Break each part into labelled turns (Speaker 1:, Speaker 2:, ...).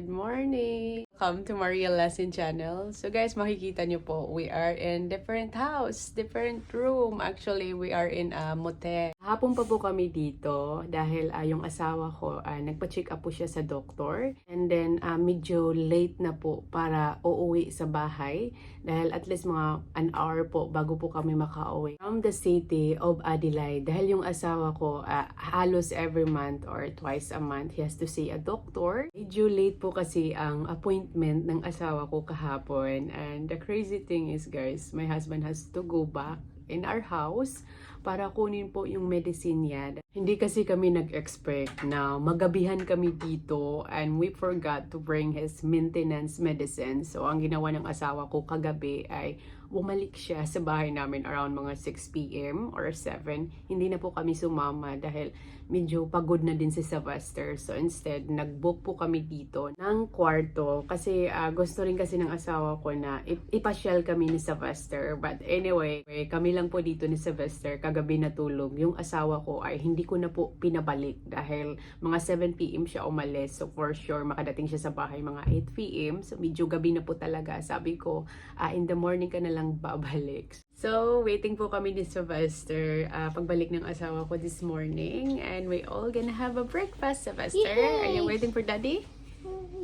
Speaker 1: Good morning! Welcome to Maria Lesson Channel. So guys, makikita nyo po, we are in different house, different room. Actually, we are in a motel. Hapon pa po kami dito dahil yung asawa ko, nagpa-check up po siya sa doktor. And then, medyo late na po para uuwi sa bahay. Dahil at least mga an hour po bago po kami makauwi from the city of Adelaide. Dahil yung asawa ko, halos every month or twice a month, he has to see a doctor. Medyo late po kasi ang appointment ng asawa ko kahapon. And the crazy thing is, guys, my husband has to go back in our house para kunin po yung medicine niya. Hindi kasi kami nag-expect na magabihan kami dito and we forgot to bring his maintenance medicine. So, ang ginawa ng asawa ko kagabi ay bumalik siya sa bahay namin around mga 6 p.m. or 7. Hindi na po kami sumama dahil medyo pagod na din si Sylvester. So, instead, nag-book po kami dito ng kwarto kasi gusto rin kasi ng asawa ko na ipasyal kami ni Sylvester. But anyway, kami lang po dito ni Sylvester. Kagabi natulog. Yung asawa ko ay hindi ko na po pinabalik dahil mga 7 p.m. siya umalis. So, for sure, makadating siya sa bahay mga 8 p.m. So, medyo gabi na po talaga. Sabi ko, in the morning ka na lang babalik. So, waiting po kami ni Sylvester pagbalik ng asawa ko this morning. And we all gonna have a breakfast, Sylvester. Yay! Are you waiting for Daddy?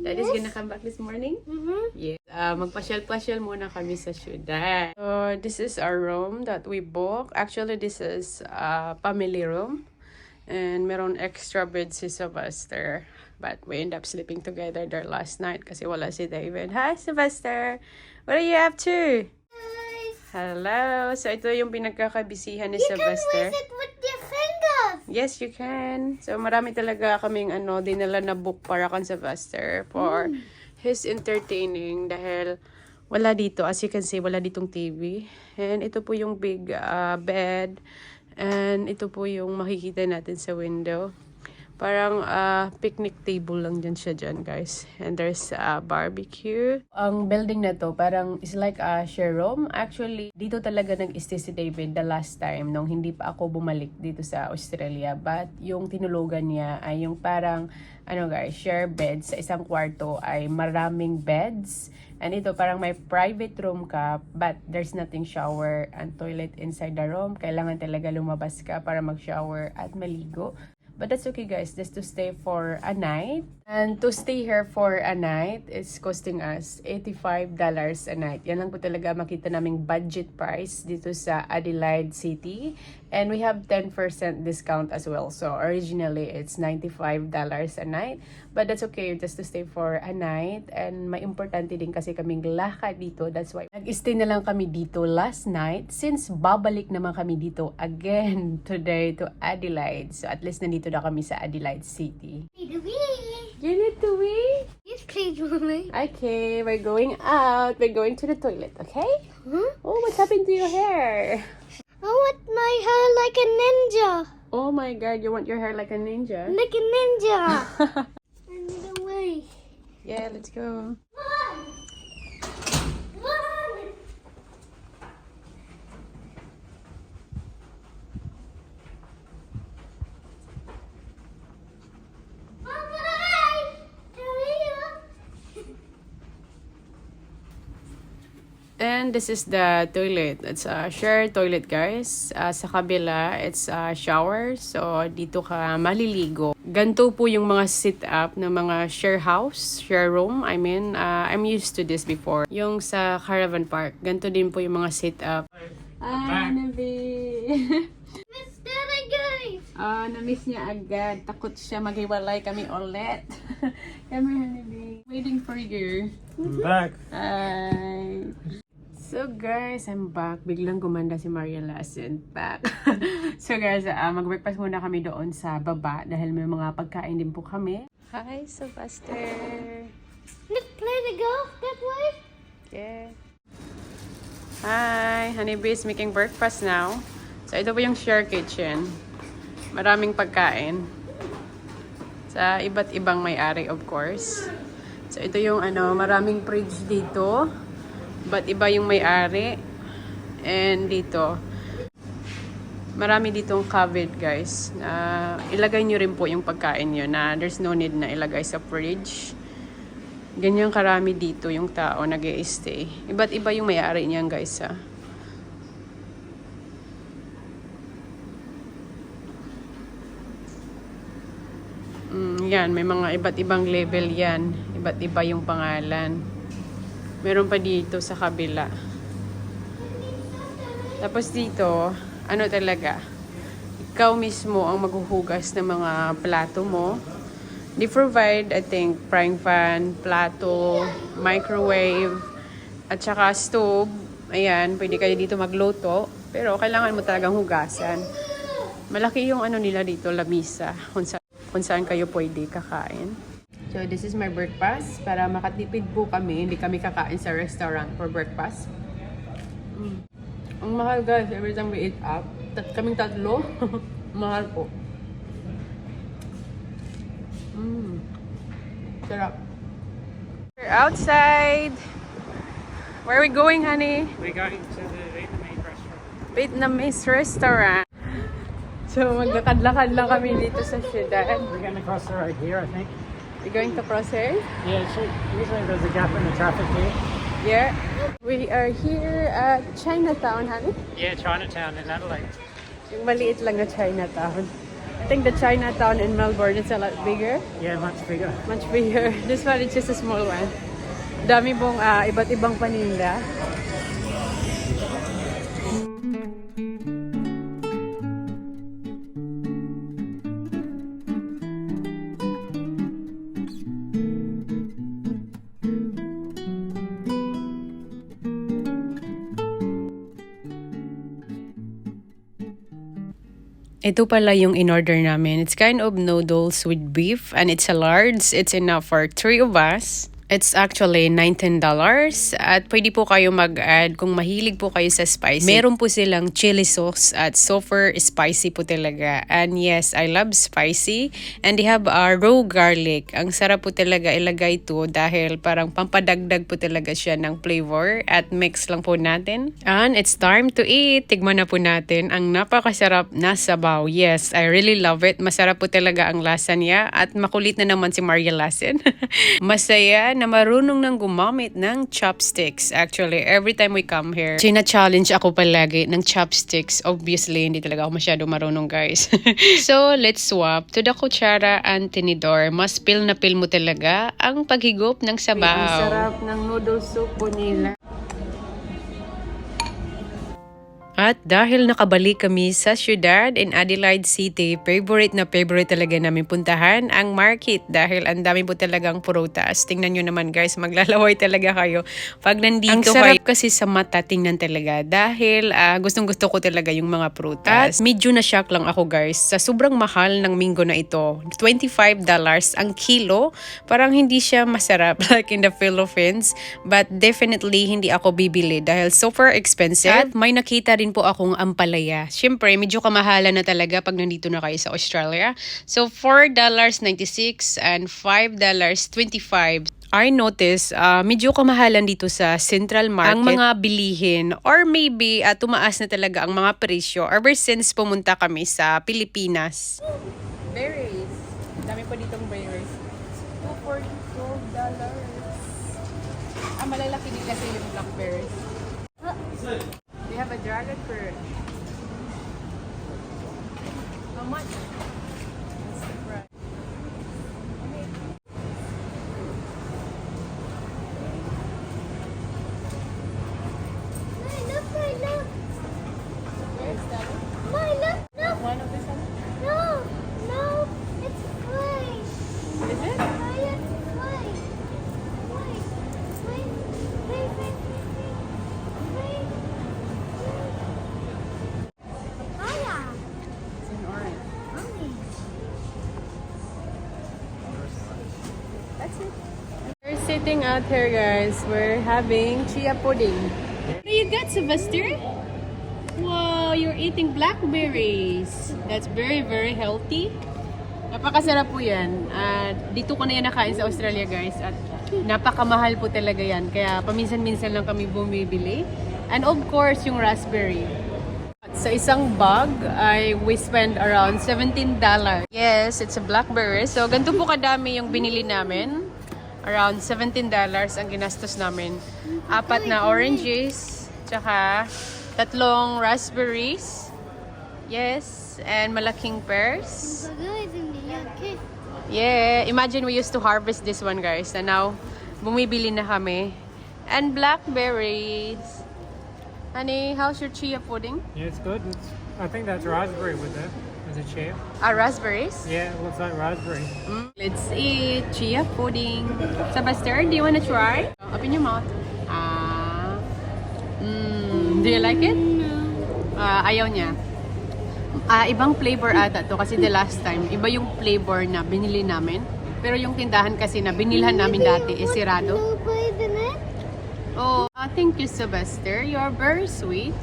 Speaker 1: Daddy's gonna come back this morning? Yes. Magpasyal-pasyal muna kami sa syudad. So, this is our room that we booked. Actually, this is a family room. And meron extra bed si Sylvester. But we end up sleeping together there last night kasi wala si David. Hi, Sylvester! What are you up to? Hello! So, ito yung pinagkakabisihan ni Sylvester.
Speaker 2: You can raise it with your fingers!
Speaker 1: Yes, you can. So, marami talaga kaming dinala na book para kan Sylvester for his entertaining dahil wala dito. As you can see, wala ditong TV. And ito po yung big bed. And ito po yung makikita natin sa window. Parang picnic table lang dyan siya dyan, guys. And there's a barbecue. Ang building na to parang is like a share room. Actually, dito talaga nag-stay si David the last time nung hindi pa ako bumalik dito sa Australia. But yung tinulugan niya ay yung parang, guys, share beds sa isang kwarto ay maraming beds. And ito parang may private room ka but there's nothing shower and toilet inside the room. Kailangan talaga lumabas ka para mag-shower at maligo. But that's okay, guys, just to stay for a night. And to stay here for a night is costing us $85 a night. Yan lang po talaga makita naming budget price dito sa Adelaide City. And we have 10% discount as well. So originally, it's $95 a night. But that's okay, just to stay for a night. And may importante din kasi kaming lakad dito. That's why nag-stay na lang kami dito last night. Since babalik naman kami dito again today to Adelaide. So at least nandito na kami sa Adelaide City. You need to wee?
Speaker 2: Yes, please, Mommy.
Speaker 1: Okay, we're going out. We're going to the toilet, okay? Oh, what's happened to your hair?
Speaker 2: I want my hair like a ninja.
Speaker 1: Oh my God, you want your hair like a ninja?
Speaker 2: Like a ninja. I need a way.
Speaker 1: Yeah, let's go.
Speaker 2: Run! Run!
Speaker 1: And this is the toilet. It's a shared toilet, guys. Sa kabila, it's a shower. So, dito ka maliligo. Ganito po yung mga sit-up ng mga share house, share room. I mean, I'm used to this before. Yung sa caravan park, ganito din po yung mga sit-up. Nabi!
Speaker 2: Miss Daddy, guys.
Speaker 1: Na-miss niya agad. Takot siya maghiwalay kami ulit. Come here, Nabi. Waiting for you.
Speaker 3: I'm back.
Speaker 1: Hi! So guys, I'm back. Biglang gumanda si Maria Lesson. Back. So guys, mag-breakfast muna kami doon sa baba dahil may mga pagkain din po kami. Hi, Sylvester.
Speaker 2: Let's play the golf that way.
Speaker 1: Yeah. Hi, Honeybee is making breakfast now. So ito po yung share kitchen. Maraming pagkain. Sa iba't ibang may-ari, of course. So ito yung maraming fridge dito. But iba yung may-ari. And dito, marami ditong cupboard, guys. Ilagay nyo rin po yung pagkain nyo na there's no need na ilagay sa fridge. Ganyan karami dito yung tao nag-i-stay. Iba't iba yung may-ari niyan, guys, ha. Yan, may mga iba't ibang level yan. Iba't iba yung pangalan. Meron pa dito sa kabila. Tapos dito, ano talaga, ikaw mismo ang maghuhugas ng mga plato mo. They provide, I think, frying pan, plato, microwave, at saka stove. Ayan, pwede kayo dito magluto. Pero kailangan mo talagang hugasan. Malaki yung ano nila dito, lamisa, kung saan kayo pwede kakain. So, this is my breakfast. Para makatipid po kami, hindi kami kakain sa restaurant for breakfast. Ang mahal, guys, every time we eat up. Kaming tatlo, mahal po. Sarap. We're outside. Where are we going, honey?
Speaker 3: We're going to the Vietnamese restaurant.
Speaker 1: Vietnamese restaurant. So, maglakad-lakad lang kami dito sa syudad.
Speaker 3: We're going to cross the road here, I think.
Speaker 1: We're going to cross here?
Speaker 3: Yeah, usually there's a gap in the traffic here.
Speaker 1: Yeah. We are here at Chinatown, honey.
Speaker 3: Yeah, Chinatown in Adelaide.
Speaker 1: Yung maliit lang na Chinatown. I think the Chinatown in Melbourne is a lot bigger.
Speaker 3: Yeah, much bigger.
Speaker 1: Much bigger. This one is just a small one. Dami pong iba't ibang paninda. Ito pala yung in-order namin. It's kind of noodles with beef and it's a large. It's enough for 3 of us. It's actually $19 at pwede po kayo mag-add kung mahilig po kayo sa spicy. Meron po silang chili sauce at super spicy po talaga. And yes, I love spicy. And they have raw garlic. Ang sarap po talaga ilagay ito dahil parang pampadagdag po talaga siya ng flavor at mix lang po natin. And it's time to eat. Tigman na po natin ang napakasarap na sabaw. Yes, I really love it. Masarap po talaga ang lasa niya at makulit na naman si Maria Lassen. Masaya na marunong nang gumamit ng chopsticks. Actually, every time we come here, china-challenge ako palagi ng chopsticks. Obviously, hindi talaga ako masyado marunong, guys. So, let's swap to the kutsara and tinidor. Mas feel na feel mo talaga ang paghigop ng sabaw. Ang sarap ng noodle soup po nila. At dahil nakabalik kami sa syudad in Adelaide City, favorite talaga namin puntahan ang market dahil ang dami po talagang prutas. Tingnan nyo naman, guys, maglalaway talaga kayo pag nandito kayo. Ang sarap kasi sa mata, tingnan talaga dahil gustong gusto ko talaga yung mga prutas. At medyo na-shock lang ako, guys, sa sobrang mahal ng minggo na ito. $25 ang kilo. Parang hindi siya masarap like in the Philippines, but definitely hindi ako bibili dahil super expensive. At may nakita rin po akong ampalaya. Siyempre, medyo kamahalan na talaga pag nandito na kayo sa Australia. So, $4.96 and $5.25. I noticed, medyo kamahalan dito sa Central Market ang mga bilihin or maybe tumaas na talaga ang mga presyo ever since pumunta kami sa Pilipinas. Berries. Dami pa ditong berries. $2.42. Malalaki din kasi yung blackberries. We have a dragon fruit. How much? That's the price.
Speaker 2: Look.
Speaker 1: Where is that?
Speaker 2: Look.
Speaker 1: One of this one?
Speaker 2: No, it's white.
Speaker 1: Is it?
Speaker 2: It's white. Wait. Maya.
Speaker 1: It's in orange.
Speaker 2: Mommy.
Speaker 1: That's it. We're sitting out here, guys. We're having chia pudding. What do you got, Sylvester? Wow, you're eating blackberries. That's very, very healthy. Napakasarap po yan. Dito ko na yan nakain sa Australia, guys. At napakamahal po talaga yan. Kaya paminsan-minsan lang kami bumibili. And of course, yung raspberry. Sa isang bag, we spend around $17. Yes, it's a blackberry. So, ganito po kadami yung binili namin. Around $17 ang ginastos namin. 4 na oranges, tsaka 3 raspberries. Yes, and malaking pears. Yeah, imagine we used to harvest this one, guys. And now, bumibili na kami. And blackberries. Honey, how's your chia pudding?
Speaker 3: Yeah, it's good. I think that's raspberry with it. Is it chia?
Speaker 1: Raspberries?
Speaker 3: Yeah, it looks like raspberry.
Speaker 1: Let's eat chia pudding. Sebastian, do you want to try? Open your mouth. Do you like it? Ayaw niya. Ibang flavor ata to kasi the last time, iba yung flavor na binili namin. Pero yung tindahan kasi na binilhan namin dati is sirado. Oh, thank you, Sylvester. You're very sweet.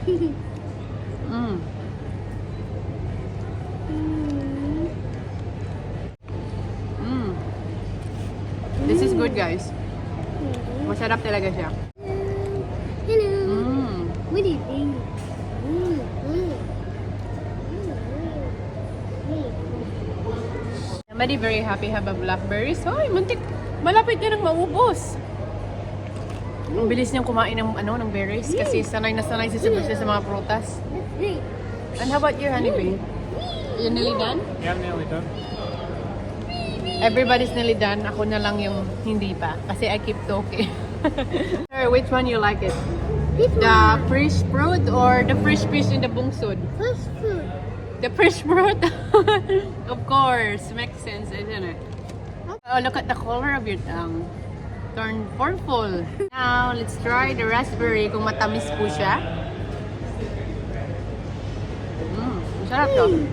Speaker 1: This is good, guys. Masarap talaga siya.
Speaker 2: Hello. What do you think?
Speaker 1: Somebody very happy have a blackberries. Hoy, muntik. Malapit na nang maubos. Ang bilis niyang kumain ng berries kasi sanay na sanay si Sylvester sa mga prutas.
Speaker 2: That's great.
Speaker 1: And how about you, honeybee? You nearly done?
Speaker 3: Yeah, I'm nearly done.
Speaker 1: Everybody's nearly done. Ako na lang yung hindi pa kasi I keep talking. Sir, which one you like it?
Speaker 2: This
Speaker 1: The
Speaker 2: one.
Speaker 1: fresh fruit or the fresh fish in the bungsod?
Speaker 2: First fruit.
Speaker 1: The fresh fruit? Of course. Makes sense, isn't it? Oh, look at the color of your tongue. Turn purple. Now, let's try the raspberry kung matamis po siya. Sarap to.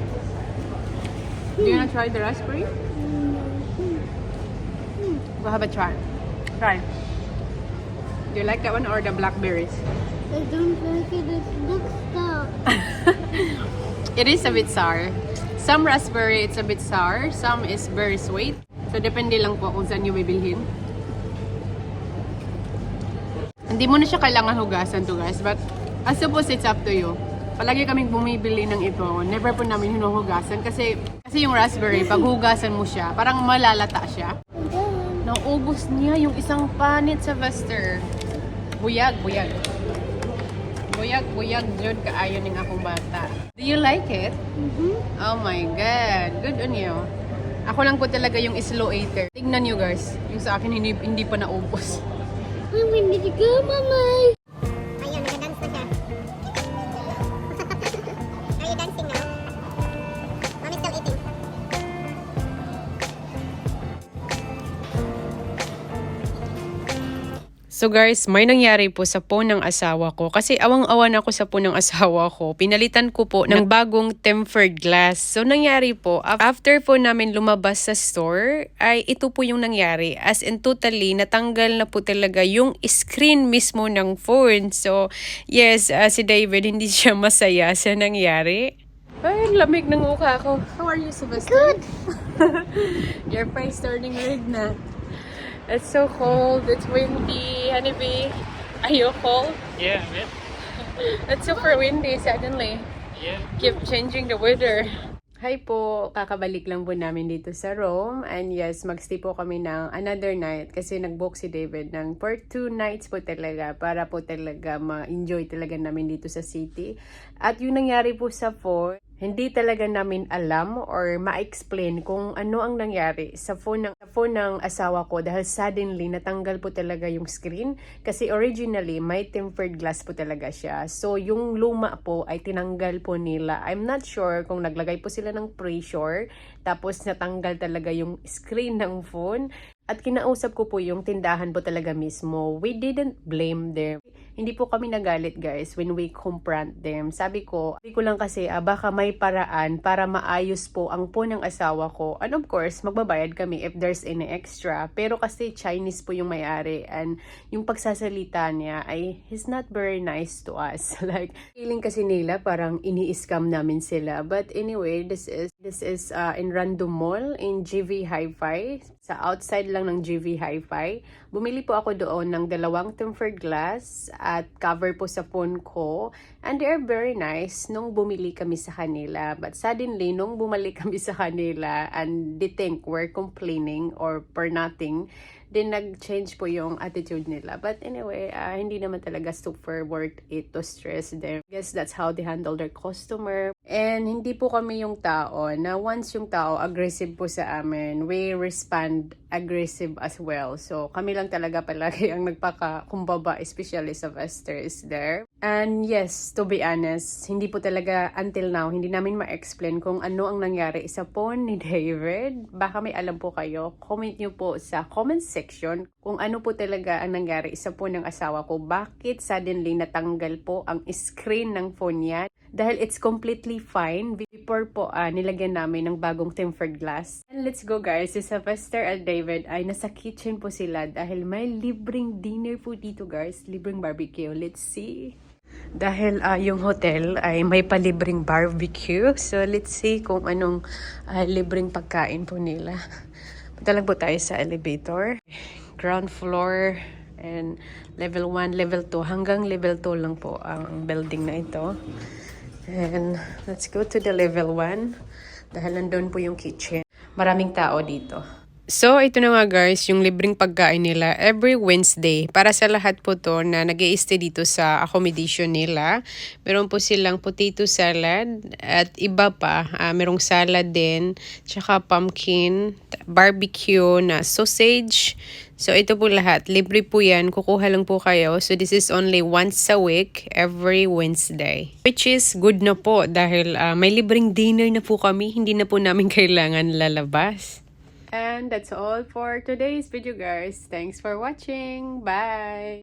Speaker 1: Do you wanna try the raspberry? Go have a try. Try. Do you like that one or the blackberries?
Speaker 2: I don't like it. It looks sour.
Speaker 1: It is a bit sour. Some raspberry, it's a bit sour. Some is very sweet. So, depende lang po kung saan nyo bibilhin. Hindi mo na siya kailangan hugasan to, guys. But, I suppose it's up to you. Palagi kaming bumibili ng ito. Never po namin hinuhugasan. Kasi yung raspberry, pag hugasan mo siya, parang malalata siya. Naubos niya yung isang panit sa Vester. Buyag. Buyag, Jod, kaayon ng akong bata. Do you like it? Oh my God. Good on you. Ako lang po talaga yung slow eater. Tignan nyo, guys. Yung sa akin, hindi pa naubos.
Speaker 2: I'm ready to go, Mama.
Speaker 4: Ayun, nag-dance na siya. Are you dancing now? Mommy's still eating.
Speaker 1: So guys, may nangyari po sa phone ng asawa ko. Kasi awang-awan ako sa phone ng asawa ko. Pinalitan ko po ng bagong tempered glass. So nangyari po, after po namin lumabas sa store, ay ito po yung nangyari. As in totally, natanggal na po talaga yung screen mismo ng phone. So yes, si David hindi siya masaya sa nangyari. Ay, ang lamig ng mukha ko. How are you, Sebastian?
Speaker 2: Good.
Speaker 1: Your face turning red na. It's so cold. It's windy. Honeybee, are you cold?
Speaker 3: Yeah, a bit.
Speaker 1: It's super windy suddenly.
Speaker 3: Yeah.
Speaker 1: Keep changing the weather. Hi po, kakabalik lang po namin dito sa Rome. And yes, magstay po kami ng another night kasi nag-book si David ng for 2 nights po talaga para po talaga ma-enjoy talaga namin dito sa city. At yung nangyari po sa phone, hindi talaga namin alam or ma-explain kung ano ang nangyari sa phone ng asawa ko dahil suddenly natanggal po talaga yung screen kasi originally may tempered glass po talaga siya. So yung luma po ay tinanggal po nila. I'm not sure kung naglagay po sila ng pressure tapos natanggal talaga yung screen ng phone. At kinausap ko po yung tindahan po talaga mismo. We didn't blame them. Hindi po kami nagalit, guys, when we confront them. Sabi ko lang kasi baka may paraan para maayos po ang phone ng asawa ko. And of course, magbabayad kami if there's any extra. Pero kasi Chinese po yung may-ari and yung pagsasalita niya ay he's not very nice to us. Like, feeling kasi nila parang ini-scam namin sila. But anyway, this is in Random Mall in GV Hi-Fi. Sa outside lang ng GV Hi-Fi. Bumili po ako doon ng 2 tempered glass at cover po sa phone ko. And they are very nice nung bumili kami sa kanila. But suddenly, nung bumalik kami sa kanila and they think we're complaining or for nothing, Then, nag-change po yung attitude nila. But anyway, hindi naman talaga super worth it to stress them. I guess that's how they handle their customer. And hindi po kami yung tao na once yung tao aggressive po sa amin, we respond aggressive as well. So, kami lang talaga palagi ang nagpakakumbaba, especially sa Vester is there. And yes, to be honest, hindi po talaga until now, hindi namin ma-explain kung ano ang nangyari sa phone ni David. Baka may alam po kayo, comment nyo po sa comment section kung ano po talaga ang nangyari sa phone ng asawa ko. Bakit suddenly natanggal po ang screen ng phone niya? Dahil it's completely fine. Before po, nilagyan namin ng bagong tempered glass. And let's go guys, si Sylvester at David ay nasa kitchen po sila dahil may libreng dinner po dito guys. Libreng barbecue. Let's see. Dahil yung hotel ay may palibreng barbecue. So let's see kung anong libreng pagkain po nila. Punta lang po tayo sa elevator. Ground floor and level 1, level 2. Hanggang level 2 lang po ang building na ito. And let's go to the level 1. Dahil nandun po yung kitchen. Maraming tao dito. So, ito na nga guys, yung libreng pagkain nila every Wednesday. Para sa lahat po to na nag-i-stay dito sa accommodation nila. Meron po silang potato salad at iba pa. Merong salad din, tsaka pumpkin, barbecue na sausage. So, ito po lahat. Libre po yan. Kukuha lang po kayo. So, this is only once a week, every Wednesday. Which is good na po dahil may libreng dinner na po kami. Hindi na po namin kailangan lalabas. And that's all for today's video guys. Thanks for watching. Bye!